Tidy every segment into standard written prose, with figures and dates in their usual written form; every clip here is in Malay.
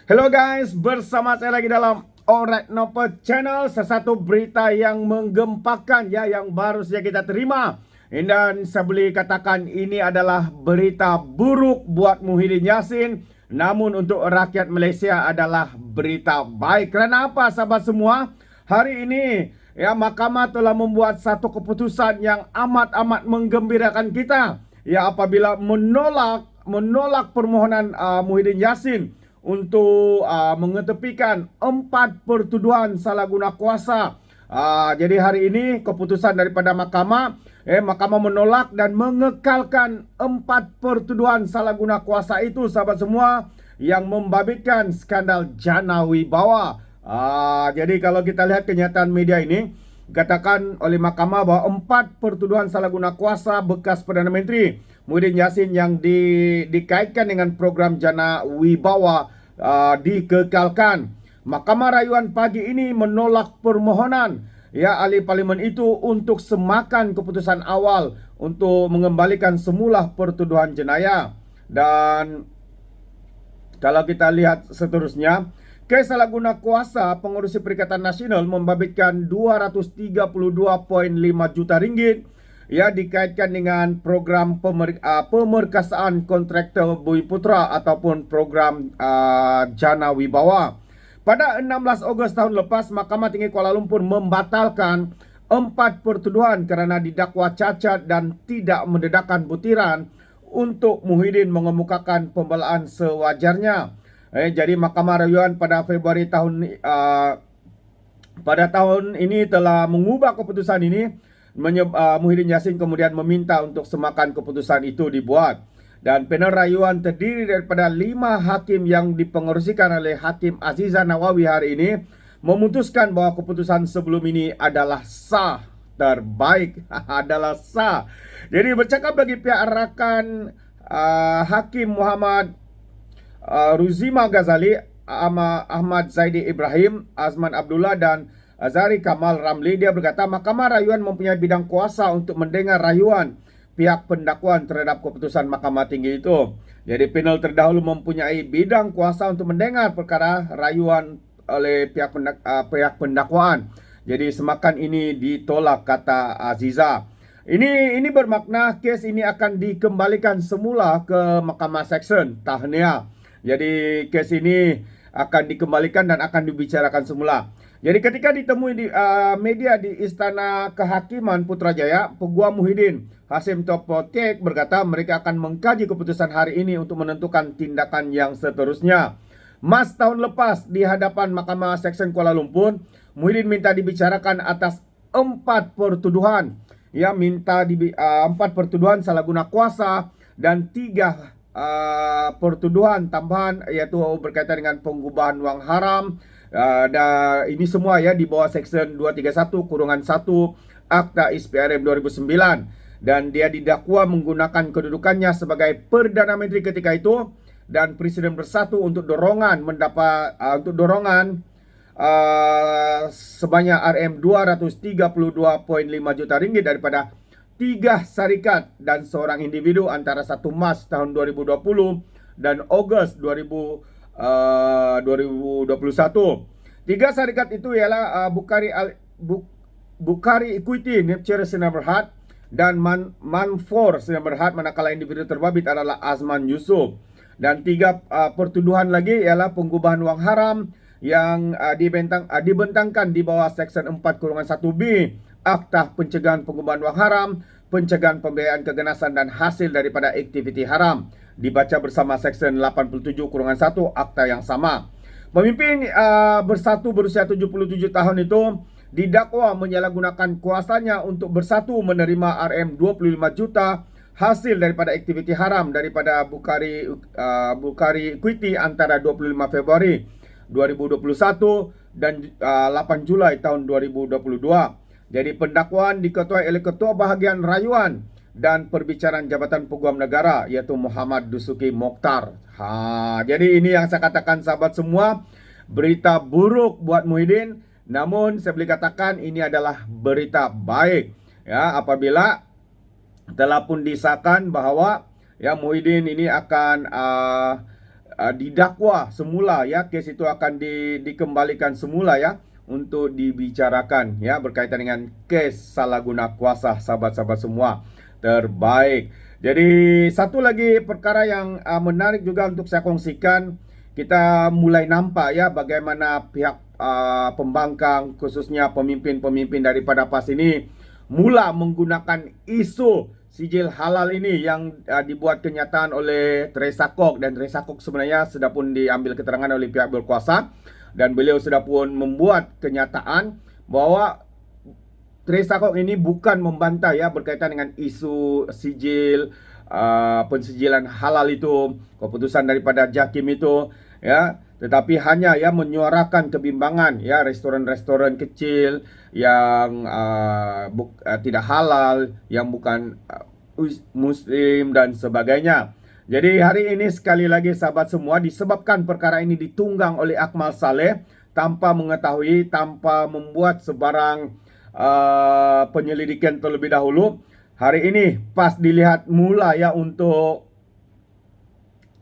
Hello guys, bersama saya lagi dalam Alright Nope Channel. Sesuatu berita yang menggempakan ya, yang baru saja kita terima. Dan saya boleh katakan ini adalah berita buruk buat Muhyiddin Yassin. Namun untuk rakyat Malaysia adalah berita baik. Kerana apa sahabat semua? Hari ini ya, mahkamah telah membuat satu keputusan yang amat-amat menggembirakan kita. Ya, apabila menolak permohonan Muhyiddin Yassin untuk mengetepikan 4 pertuduhan salah guna kuasa. Jadi hari ini keputusan daripada mahkamah menolak dan mengekalkan 4 pertuduhan salah guna kuasa itu, sahabat semua, yang membabitkan skandal Jana Wibawa. Jadi kalau kita lihat kenyataan media ini, katakan oleh mahkamah bahawa 4 pertuduhan salah guna kuasa bekas Perdana Menteri Muhyiddin Yassin yang dikaitkan dengan program Jana Wibawa dikekalkan. Mahkamah Rayuan pagi ini menolak permohonan ahli parlimen itu untuk semakan keputusan awal untuk mengembalikan semula pertuduhan jenayah. Dan kalau kita lihat seterusnya, kes salah guna kuasa pengurusi Perikatan Nasional membabitkan 232.5 juta ringgit dikaitkan dengan program pemerkasaan kontraktor Bumiputera ataupun program Jana Wibawa. Pada 16 Ogos tahun lepas, Mahkamah Tinggi Kuala Lumpur membatalkan 4 pertuduhan kerana didakwa cacat dan tidak mendedahkan butiran untuk Muhyiddin mengemukakan pembelaan sewajarnya. Jadi Mahkamah Rayuan pada Februari pada tahun ini telah mengubah keputusan ini. Muhyiddin Yassin kemudian meminta untuk semakan keputusan itu dibuat. Dan panel rayuan terdiri daripada 5 hakim yang dipengerusikan oleh Hakim Aziza Nawawi hari ini memutuskan bahawa keputusan sebelum ini adalah sah, terbaik, adalah sah. Jadi bercakap bagi pihak rakan Hakim Muhammad Ruzima Ghazali, Ahmad Zaidi Ibrahim, Azman Abdullah dan Azari Kamal Ramli, dia berkata Mahkamah Rayuan mempunyai bidang kuasa untuk mendengar rayuan pihak pendakwaan terhadap keputusan Mahkamah Tinggi itu. Jadi panel terdahulu mempunyai bidang kuasa untuk mendengar perkara rayuan oleh pihak pendakwaan. Jadi semakan ini ditolak, kata Aziza. Ini bermakna kes ini akan dikembalikan semula ke Mahkamah Seksyen. Tahniah. Jadi kes ini akan dikembalikan dan akan dibicarakan semula. Jadi ketika ditemui di media di Istana Kehakiman Putrajaya, Peguam Muhyiddin Hashim Topotek berkata mereka akan mengkaji keputusan hari ini untuk menentukan tindakan yang seterusnya. Mas tahun lepas di hadapan Mahkamah Seksyen Kuala Lumpur, Muhyiddin minta dibicarakan atas 4 pertuduhan. Minta 4 pertuduhan salah guna kuasa dan 3 pertuduhan tambahan, iaitu berkaitan dengan pengubahan wang haram. Dan ini semua di bawah Seksyen 231-1 Akta ISPRM 2009. Dan dia didakwa menggunakan kedudukannya sebagai Perdana Menteri ketika itu dan Presiden Bersatu untuk dorongan sebanyak RM232.5 juta ringgit daripada 3 syarikat dan seorang individu antara 1 Mac tahun 2020 dan Ogos 2021. 3 syarikat itu ialah Bukhari Equity Nipcher Sdn Bhd dan Manfor Sdn Bhd, manakala individu terbabit adalah Azman Yusof. Dan 3 pertuduhan lagi ialah pengubahan wang haram yang dibentangkan di bawah Seksyen 4-1B Akta Pencegahan Pengubahan Wang Haram, pencegahan pembiayaan keganasan dan hasil daripada aktiviti haram, dibaca bersama Seksyen 87-1 Akta yang sama. Pemimpin Bersatu berusia 77 tahun itu didakwa menyalahgunakan kuasanya untuk Bersatu menerima RM25 juta hasil daripada aktiviti haram daripada Bukhari Equity antara 25 Februari 2021 dan 8 Julai tahun 2022. Jadi pendakwaan diketuai oleh Ketua Bahagian Rayuan dan Perbicaraan Jabatan Peguam Negara, iaitu Muhammad Dusuki Mokhtar. Jadi ini yang saya katakan, sahabat semua, berita buruk buat Muhyiddin. Namun saya boleh katakan ini adalah berita baik apabila telah pun disahkan bahawa Muhyiddin ini akan didakwa semula ya, kes itu akan dikembalikan semula ya untuk dibicarakan ya berkaitan dengan kes salah guna kuasa sahabat-sahabat semua terbaik. Jadi satu lagi perkara yang menarik juga untuk saya kongsikan, kita mulai nampak ya bagaimana pihak pembangkang khususnya pemimpin-pemimpin daripada PAS ini mula menggunakan isu sijil halal ini yang dibuat kenyataan oleh Teresa Kok, dan Teresa Kok sebenarnya sudah pun diambil keterangan oleh pihak berkuasa dan beliau sudah pun membuat kenyataan bahwa Teresa Kok ini bukan membantah ya berkaitan dengan isu sijil pensijilan halal itu, keputusan daripada JAKIM itu ya, tetapi hanya ya menyuarakan kebimbangan ya restoran-restoran kecil yang tidak halal, yang bukan Muslim dan sebagainya. Jadi hari ini sekali lagi sahabat semua, disebabkan perkara ini ditunggang oleh Akmal Saleh tanpa mengetahui, tanpa membuat sebarang penyelidikan terlebih dahulu. Hari ini PAS dilihat mula ya untuk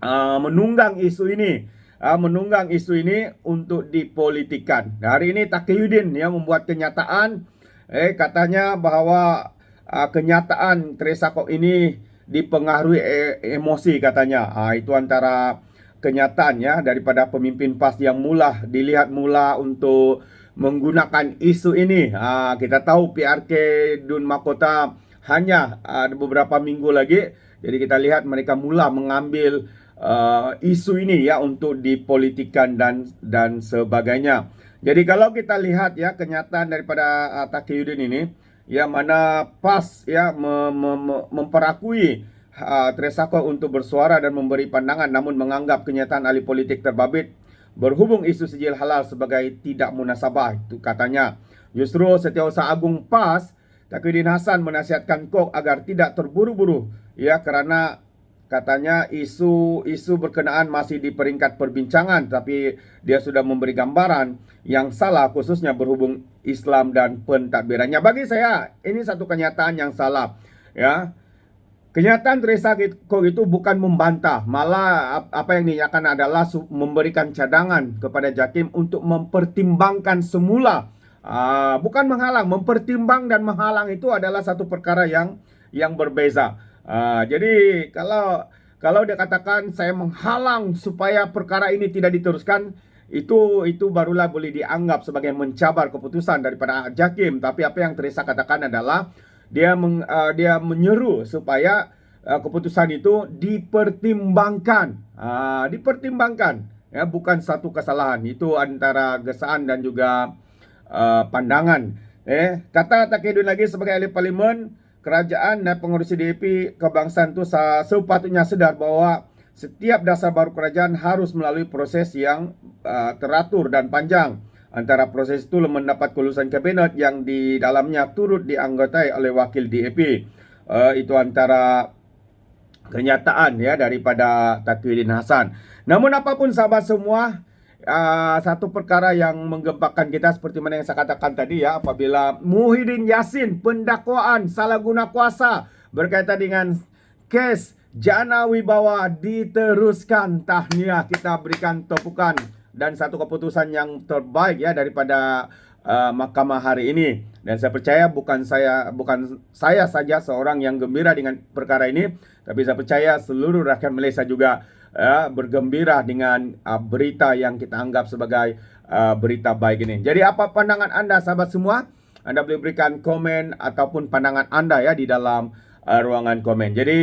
menunggang isu ini, untuk dipolitikan. Hari ini Taqiyuddin ya membuat kenyataan, katanya bahwa kenyataan Teresa Kok ini dipengaruhi emosi katanya. Itu antara kenyataan ya daripada pemimpin PAS yang dilihat mula untuk menggunakan isu ini. Kita tahu PRK Dun Mahkota hanya ada beberapa minggu lagi, jadi kita lihat mereka mula mengambil isu ini ya untuk dipolitikan dan sebagainya. Jadi kalau kita lihat ya kenyataan daripada Taqiyuddin ini, ya mana PAS ya memperakui Teresa Kok untuk bersuara dan memberi pandangan, namun menganggap kenyataan ahli politik terbabit berhubung isu sijil halal sebagai tidak munasabah. Itu katanya. Justru Setiausaha Agung PAS Taqiyuddin Hasan menasihatkan Kok agar tidak terburu-buru ya, karena katanya isu berkenaan masih di peringkat perbincangan, tapi dia sudah memberi gambaran yang salah khususnya berhubung Islam dan pentadbirannya. Bagi saya ini satu kenyataan yang salah ya. Kenyataan Teresa Kok itu bukan membantah, malah apa yang dinyatakan adalah memberikan cadangan kepada JAKIM untuk mempertimbangkan semula, bukan menghalang. Mempertimbang dan menghalang itu adalah satu perkara yang berbeza. Jadi kalau dia katakan saya menghalang supaya perkara ini tidak diteruskan, itu barulah boleh dianggap sebagai mencabar keputusan daripada JAKIM. Tapi apa yang Teresa katakan adalah dia menyeru supaya keputusan itu dipertimbangkan, ya, bukan satu kesalahan. Itu antara gesaan dan juga pandangan. Kata Taqiyuddin lagi, sebagai ahli parlimen, kerajaan dan pengurusi DAP kebangsaan itu sepatutnya sedar bahwa setiap dasar baru kerajaan harus melalui proses yang teratur dan panjang. Antara proses itu mendapat kelulusan kabinet yang di dalamnya turut dianggotai oleh wakil DAP. Itu antara kenyataan ya daripada Taqiyuddin Hasan. Namun apapun sahabat semua, satu perkara yang menggempakan kita seperti mana yang saya katakan tadi ya, apabila Muhyiddin Yassin pendakwaan salah guna kuasa berkaitan dengan kes Jana Wibawa diteruskan, tahniah, kita berikan tepukan dan satu keputusan yang terbaik ya daripada mahkamah hari ini. Dan saya percaya bukan saya saja seorang yang gembira dengan perkara ini, tapi saya percaya seluruh rakyat Malaysia juga bergembira dengan berita yang kita anggap sebagai berita baik ini. Jadi apa pandangan anda sahabat semua? Anda boleh berikan komen ataupun pandangan anda ya di dalam ruangan komen. Jadi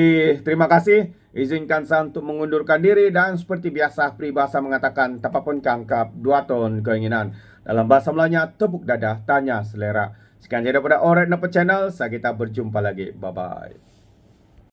terima kasih. Izinkan saya untuk mengundurkan diri, dan seperti biasa peribahasa mengatakan tapapun kangkap dua ton keinginan. Dalam bahasa Melayunya tepuk dada tanya selera. Sekian saja daripada Alright Napa Channel. Saya kita berjumpa lagi. Bye bye.